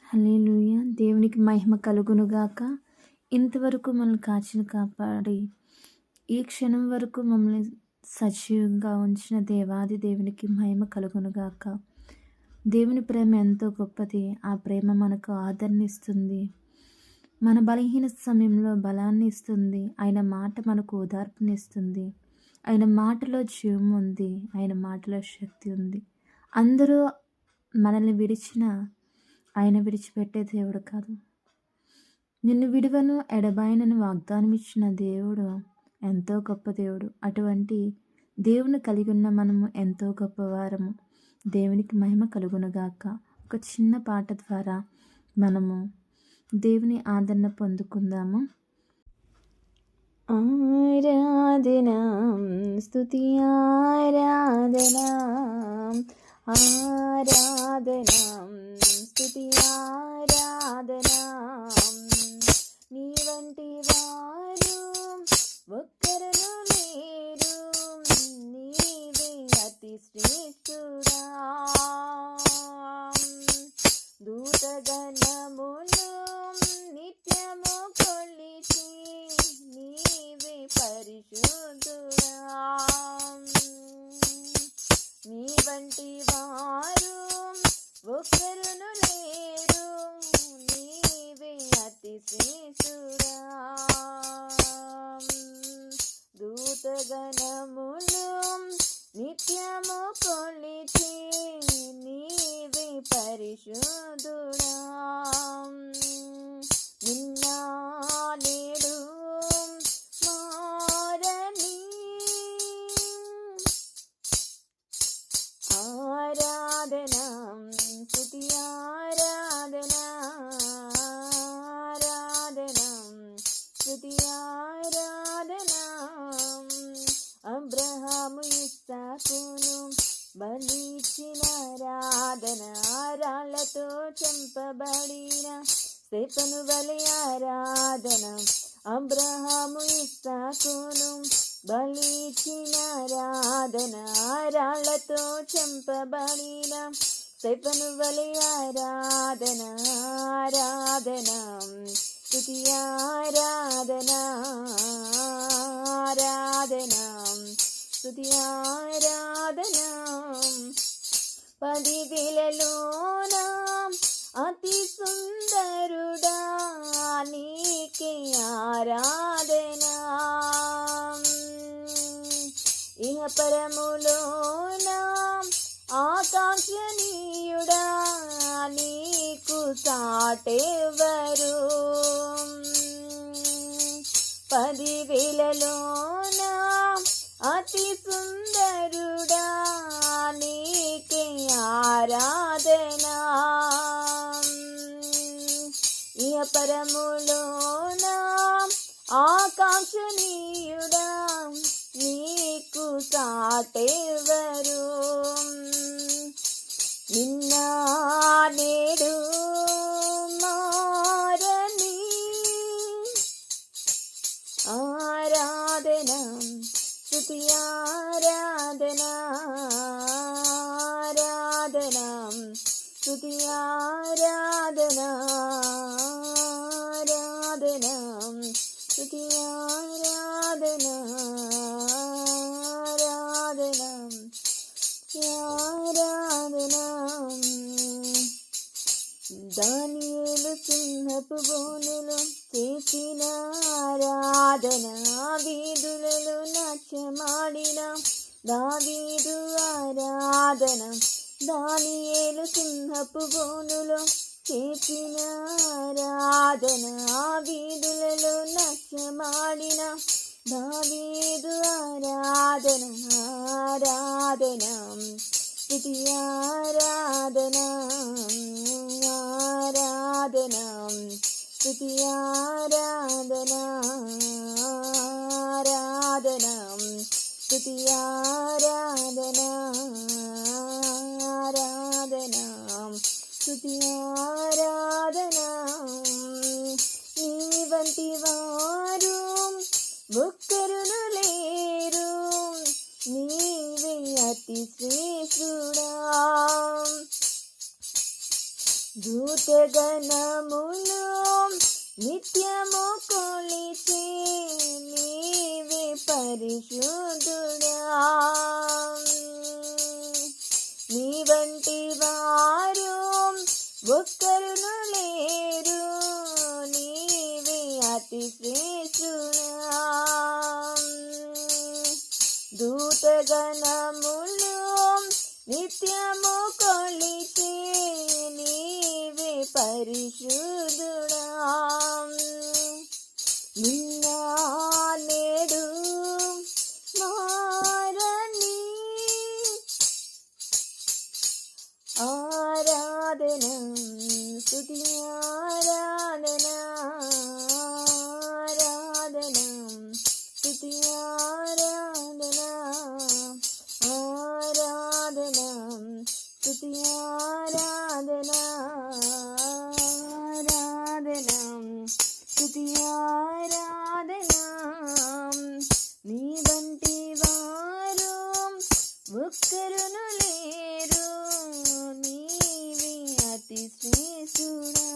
హల్లెలూయా! దేవునికి మహిమ కలుగునుగాక. ఇంతవరకు మనల్ని కాపాడి, ఈ క్షణం వరకు మమ్మల్ని సజీవంగా ఉంచిన దేవాది దేవునికి మహిమ కలుగునుగాక. దేవుని ప్రేమ ఎంతో గొప్పది. ఆ ప్రేమ మనకు ఆదరణిస్తుంది. మన బలహీన సమయంలో బలాన్ని ఇస్తుంది. ఆయన మాట మనకు ఓదార్పునిస్తుంది. ఆయన మాటలో జీవం ఉంది. ఆయన మాటలో శక్తి ఉంది. అందరూ మనల్ని విడిచినా ఆయన విడిచిపెట్టే దేవుడు కాదు. నిన్ను విడువను ఎడబాయనని వాగ్దానం ఇచ్చిన దేవుడు ఎంతో గొప్ప దేవుడు. అటువంటి దేవుని కలిగి ఉన్న మనము ఎంతో గొప్పవారము. దేవునికి మహిమ కలుగునుగాక. ఒక చిన్న పాట ద్వారా మనము దేవుని ఆదరణ పొందుకుందాము. ఆరాధన స్తుతి ఆరాధన ఆరాధన స్తుతి ఆరాధన. నీ వంటి వారు ఒక్కరును లేరు, నీవే అతి శ్రేష్ఠుడా. దూతగణములు నిత్యము కొలిచి నీవే పరిశుద్ధుడా. నీ వంటి వారు ఒక్కరును లేరు, నీవే అతి శ్రేష్ఠుడా. దూతగణములు నిత్యము కొలిచి నీవే పరిశుద్ధుడా. నిన్న నేడు మారని ఆరాధన స్తుతి ఆరాధన ఆరాధన స్తుతి ఆరాధన. అబ్రహాము ఇస్సాకును బలిచ్చిన ఆరాధన, రాళ్లతో చంపబడిన స్తెఫను బలి ఆరాధన. అబ్రహాము ఇస్సాకును బలిచ్చిన ఆరాధన, రాళ్లతో చంపబడిన స్తెఫను బలి ఆరాధన. ఆరాధన స్తుతి ఆరాధన ఆరాధన స్తుతి ఆరాధన. 10,000లోన అతి సుందరుడా నీకే ఆరాధన. ఇహ పరములోన ఆకాంక్షణీయుడా నీకు సాటెవరు. 10,000లోన అతి సుందరుడా నీకే ఆరాధన. ఇహ పరములోన ఆకాంక్షణీయుడా నీకు సాటెవరు. నిన్న నేడు మారని ఆరాధన స్తుతి ఆరాధన ఆరాధన స్తుతి ఆరాధన ఆరాధన స్తుతి ఆరాధన ఆరాధన ఆరాధన. దానియేలు సింహపు బోనులో చేసిన ఆరాధన, వీధులలో నాట్యమాడిన దావీదు ఆరాధన. దానియేలు సింహపు బోనులో చేసిన ఆరాధన, వీధులలో నాట్యమాడిన దావీదు ఆరాధన. ఆరాధన స్తుతి ఆరాధన ఆరాధన స్తుతి ఆరాధన ఆరాధన స్తుతి ఆరాధన ఆరాధన స్తుతి ఆరాధన. నీ వంటి వారు ఒక్కరును లేరు, నీవే అతి శ్రేష్ఠుడా. దూతగణములు నిత్యము కొలిచే నీవే పరిశుద్ధుడా. నీ వంటి వారు ఒక్కరును లేరు, నీవే అతి శ్రేష్ఠుడా. దూతగణములు నిత్యము కొలిచే నీవే పరిశుద్ధుడా. నిన్న నేడు మారని ఆరాధన స్తుతి ఆరాధన ఆరాధన స్తుతి ఆరాధన ఆరాధన స్తుతి ఆరాధన ఆరాధన స్తుతి ఆరాధన. నీ వంటి వారు ఒక్కరును లేరు, నీవే అతి శ్రేష్ఠుడా.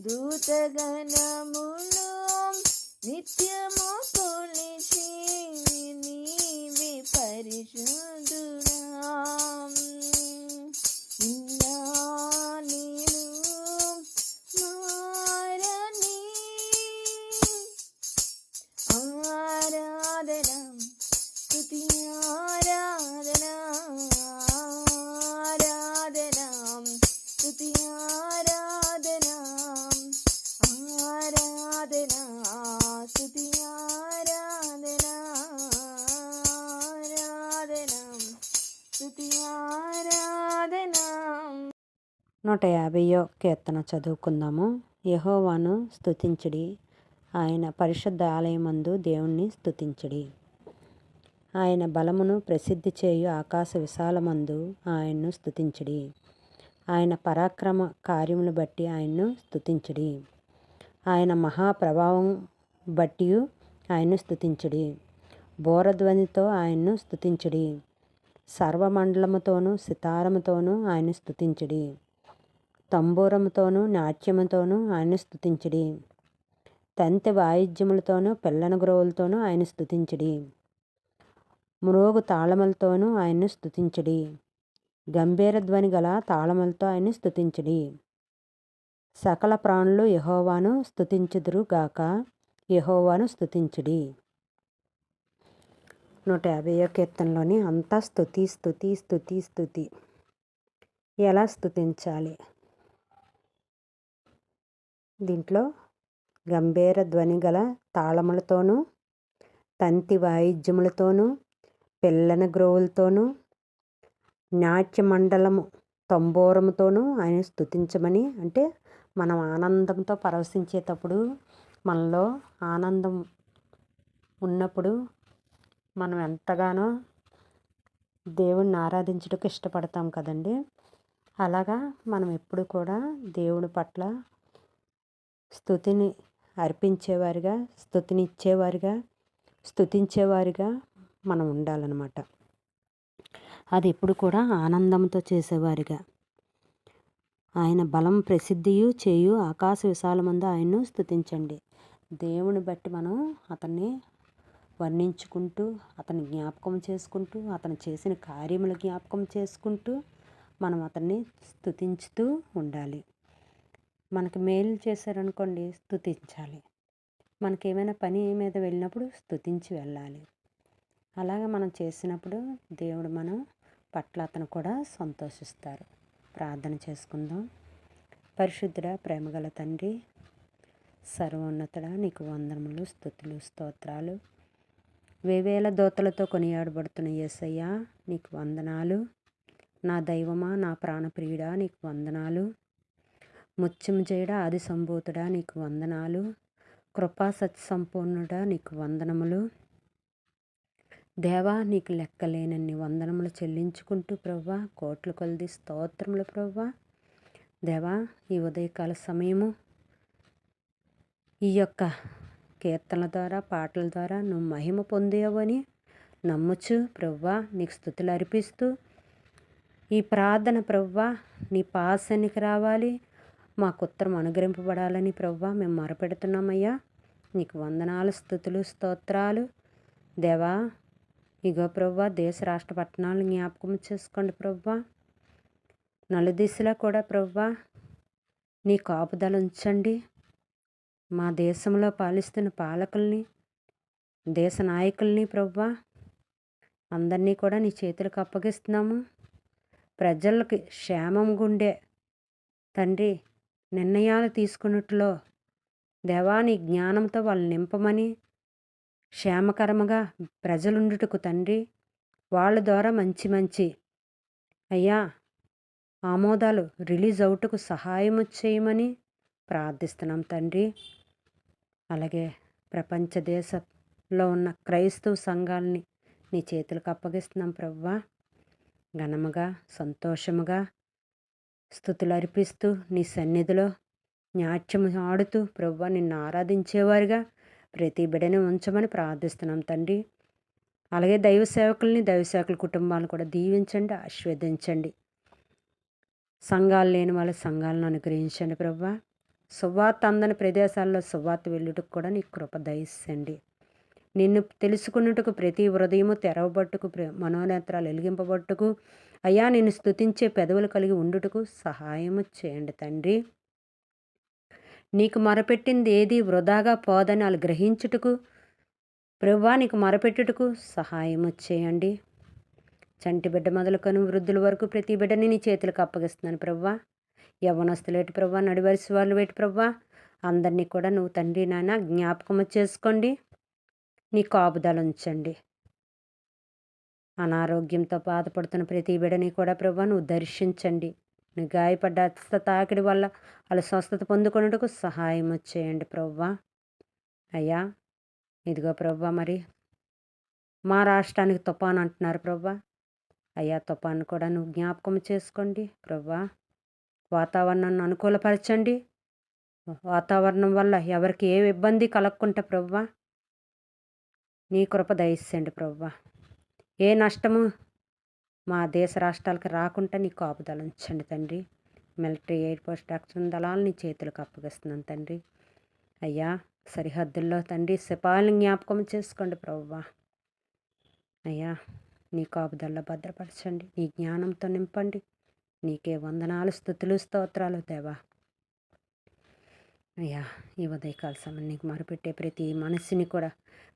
దూతగణములు నిత్యము కొలిచే నీవే పరిశుద్ధుడా. నిన్న నేను మారని ఆరాధన స్తుతి ఆరాధన ఆరాధన స్తుతి ఆరాధన ఆరాధన స్తుతి ఆరాధన ఆరాధన స్తుతి ఆరాధన. 150వ కీర్తన చదువుకుందాము. యెహోవాను స్తుతించుడి, ఆయన పరిశుద్ధ ఆలయమందు దేవుణ్ణి స్తుతించుడి. ఆయన బలమును ప్రసిద్ధి చేయు ఆకాశ విశాలమందు ఆయన్ను స్తుతించుడి. ఆయన పరాక్రమ కార్యములు బట్టి ఆయన్ను స్తుతించుడి. ఆయన మహాప్రభావం బట్టి ఆయన్ను స్తుతించుడి. బోరధ్వనితో ఆయన్ను స్తుతించుడి. సర్వమండలముతోనూ సితారముతోనూ ఆయన్ను స్తుతించుడి. తంబూరముతోనూ నాట్యముతోనూ ఆయన్ను స్తుతించుడి. తంతి వాయిద్యములతోనూ పిల్లన గ్రోవులతోనూ ఆయన స్తుతించుడి. మ్రోగు తాళములతోనూ ఆయన్ను స్తుతించుడి. గంభీర ధ్వని గల తాళములతో ఆయన్ని స్తుతించుడి. సకల ప్రాణులు యెహోవాను స్తుతించుదురు గాక. యెహోవాను స్తుతించుడి. 150వ కీర్తనలోని అంతా స్తుతి స్తుతి స్తుతి స్తుతి. ఎలా స్తుతించాలి? దీంట్లో గంభీర ధ్వని గల తాళములతోనూ తంతి వాయిద్యములతోనూ పిల్లన గ్రోవులతోనూ నాట్య మండలము తంబూరముతోనూ ఆయన స్తుతించమని, అంటే మనం ఆనందంతో పరవశించేటప్పుడు, మనలో ఆనందం ఉన్నప్పుడు మనం ఎంతగానో దేవుణ్ణి ఆరాధించుటకు ఇష్టపడతాం కదండి. అలాగా మనం ఎప్పుడు కూడా దేవుడి పట్ల స్తుతిని అర్పించేవారిగా, స్తుతినిచ్చేవారిగా, స్తుతించేవారిగా మనం ఉండాలన్నమాట. అది ఎప్పుడు కూడా ఆనందంతో చేసేవారిగా. ఆయన బలం ప్రసిద్ధియు చేయు ఆకాశ విశాలమందు ఆయన్ను స్తుతించండి. దేవుని బట్టి మనం అతన్ని వర్ణించుకుంటూ, అతన్ని జ్ఞాపకం చేసుకుంటూ, అతను చేసిన కార్యములు జ్ఞాపకం చేసుకుంటూ మనం అతన్ని స్తుతించుతూ ఉండాలి. మనకి మేలు చేశారనుకోండి, స్తుతించాలి. మనకేమైనా పని మీద వెళ్ళినప్పుడు స్తుతించి వెళ్ళాలి. అలాగే మనం చేసినప్పుడు దేవుడు మనం పట్ల అతను కూడా సంతోషిస్తారు. ప్రార్థన చేసుకుందాం. పరిశుద్ధుడా, ప్రేమగల తండ్రి, సర్వోన్నతుడా, నీకు వందనములు, స్తుతులు, స్తోత్రాలు. వేవేల దోతలతో కొనియాడబడుతున్న యేసయ్యా, నీకు వందనాలు. నా దైవమా, నా ప్రాణప్రియుడా, నీకు వందనాలు. ముత్యము చేయడా, ఆది సంభూతుడా, నీకు వందనాలు. కృపా సత్య సంపూర్ణుడా, నీకు వందనములు. దేవా, నీకు లెక్కలేనన్ని వందనములు చెల్లించుకుంటూ ప్రభువా, కోట్ల కొలది స్తోత్రములు ప్రభువా. దేవా, ఈ ఉదయకాల సమయము ఈ యొక్క కీర్తనల ద్వారా, పాటల ద్వారా నువ్వు మహిమ పొందేవని నమ్ముచు ప్రభువా, నీకు స్తుతులు అర్పిస్తూ ఈ ప్రార్థన ప్రభువా నీ పాసనికి రావాలి, మాకు ఉత్తరం అనుగ్రహింపబడాలని ప్రభువా మేము మొరపెడుతున్నామయ్యా. నీకు వందనాలు, స్తుతులు, స్తోత్రాలు దేవా. ఇగో ప్రభువా దేశ రాష్ట్ర పట్టణాలను జ్ఞాపకం చేసుకోండి ప్రభువా. నలుదిశలా కూడా ప్రభువా నీ కాపుదల ఉంచండి. మా దేశంలో పాలిస్తున్న పాలకుల్ని, దేశ నాయకుల్ని ప్రభువా అందరినీ కూడా నీ చేతులకు అప్పగిస్తున్నాము. ప్రజలకి క్షేమం గుండే తండ్రి నిర్ణయాలు తీసుకున్నట్లో దేవా నీ జ్ఞానంతో వాళ్ళు నింపమని, క్షేమకరముగా ప్రజలుండుటకు తండ్రి వాళ్ళ ద్వారా మంచి మంచి అయ్యా ఆమోదాలు రిలీజ్ అవుటకు సహాయము చేయమని ప్రార్థిస్తున్నాం తండ్రి. అలాగే ప్రపంచ దేశంలో ఉన్న క్రైస్తవ సంఘాలని నీ చేతులకు అప్పగిస్తున్నాం ప్రభువా. ఘనముగా సంతోషముగా స్తుతులు అర్పిస్తూ నీ సన్నిధిలో నాట్యం ఆడుతూ ప్రభువా నిన్ను ఆరాధించేవారుగా ప్రతి బిడ్డని ఉంచమని ప్రార్థిస్తున్నాం తండ్రి. అలాగే దైవ సేవకుల కుటుంబాలను కూడా దీవించండి, ఆశీర్వదించండి. సంఘాలు లేని వాళ్ళ సంఘాలను అనుగ్రహించండి ప్రభువా. సువార్త అందని ప్రదేశాల్లో సువార్త వెళ్ళుటకు కూడా నీ కృప దయచేయండి. నిన్ను తెలుసుకున్నట్టుకు ప్రతి హృదయము తెరవబట్టుకు, మనోనేత్రాలు వెలిగింపబట్టుకు అయ్యా నిన్ను స్తుతించే పెదవులు కలిగి ఉండుటకు సహాయము చేయండి తండ్రి. నీకు మొరపెట్టింది ఏది వృధాగా పోదని వాళ్ళు గ్రహించుటకు ప్రభువా నీకు మొరపెట్టుటకు సహాయము చేయండి. చంటి బిడ్డ మొదలుకొని వృద్ధుల వరకు ప్రతి బిడ్డని నీ చేతులకు అప్పగిస్తున్నాను ప్రభువా. యవ్వనస్తులేటి ప్రభువా, నడివయసు వాళ్ళు వేటి ప్రభువా అందరినీ కూడా నువ్వు తండ్రి నాయన జ్ఞాపకము చేసుకోండి, నీ కాపుదల ఉంచండి. అనారోగ్యంతో బాధపడుతున్న ప్రతి బిడ్డని కూడా ప్రభువా నువ్వు దర్శించండి. నీ గాయపడ్డ తాకిడి వల్ల వాళ్ళు స్వస్థత పొందుకున్నట్టుకు సహాయం చేయండి ప్రభువా. అయ్యా ఇదిగో ప్రభువా మరి మా రాష్ట్రానికి తుఫాను అంటున్నారు ప్రభువా. అయ్యా తుఫాను కూడా నువ్వు జ్ఞాపకం చేసుకోండి ప్రభువా. వాతావరణాన్ని అనుకూలపరచండి. వాతావరణం వల్ల ఎవరికి ఏ ఇబ్బంది కలగకుండా ప్రభువా నీ కృప దయచేయండి ప్రభువా. ఏ నష్టము మా దేశ రాష్ట్రాలకు రాకుండా నీ కాపుదల ఉంచండి తండ్రి. మిలిటరీ, ఎయిర్ పోస్ట్, రక్షణ దళాలు నీ చేతులకు అప్పగిస్తున్నాను తండ్రి. అయ్యా సరిహద్దుల్లో తండ్రి సిపాయిలను జ్ఞాపకం చేసుకోండి ప్రభువా. అయ్యా నీ కాపుదల్లో భద్రపరచండి, నీ జ్ఞానంతో నింపండి. నీకే వందనాలు, స్తుతులు, స్తోత్రాలు దేవా. అయ్యా ఈ ఉదయకాల సమయం నీకు మొరపెట్టే ప్రతి మనిషిని కూడా,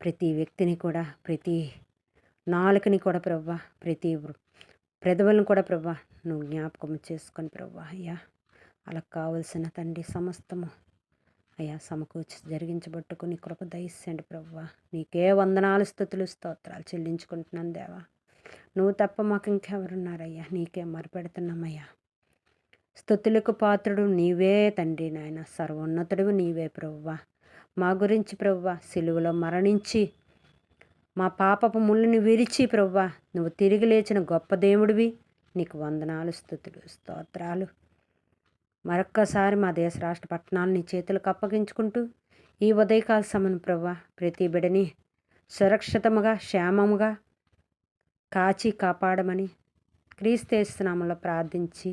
ప్రతి వ్యక్తిని కూడా, ప్రతి నాలుకని కూడా ప్రభువా, ప్రతి పెదవులను కూడా ప్రభువా నువ్వు జ్ఞాపకం చేసుకొని ప్రభువా. అయ్యా అలా కావలసిన తండ్రి సమస్తము అయ్యా సమకూర్చి జరిగించబట్టుకుని కృప దయచేయండి ప్రభువా. నీకే వందనాలు, స్తుతులు, స్తోత్రాలు చెల్లించుకుంటున్నాను దేవా. నువ్వు తప్ప మాకు ఇంకెవరున్నారయ్యా, నీకే మొరపెడుతున్నామయ్యా. స్తుతులకు పాత్రుడు నీవే తండ్రి నాయన, సర్వోన్నతుడు నీవే ప్రభువా. మా గురించి ప్రభువా సిలువలో మరణించి మా పాపపు ముళ్ళుని విరిచి ప్రభువా నువ్వు తిరిగి లేచిన గొప్ప దేవుడివి. నీకు వందనాలు, స్తుతులు, స్తోత్రాలు. మరొక్కసారి మా దేశ రాష్ట్ర పట్టణాలు నీ చేతులకు అప్పగించుకుంటూ ఈ ఉదయకాల సమయం ప్రభువా ప్రతి బిడని సురక్షితముగా క్షేమముగా కాచి కాపాడమని క్రీస్తు నామములో ప్రార్థించి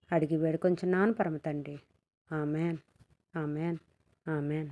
అడిగి వేడుకొంచున్నాను పరమ తండ్రి. Amen, amen, amen.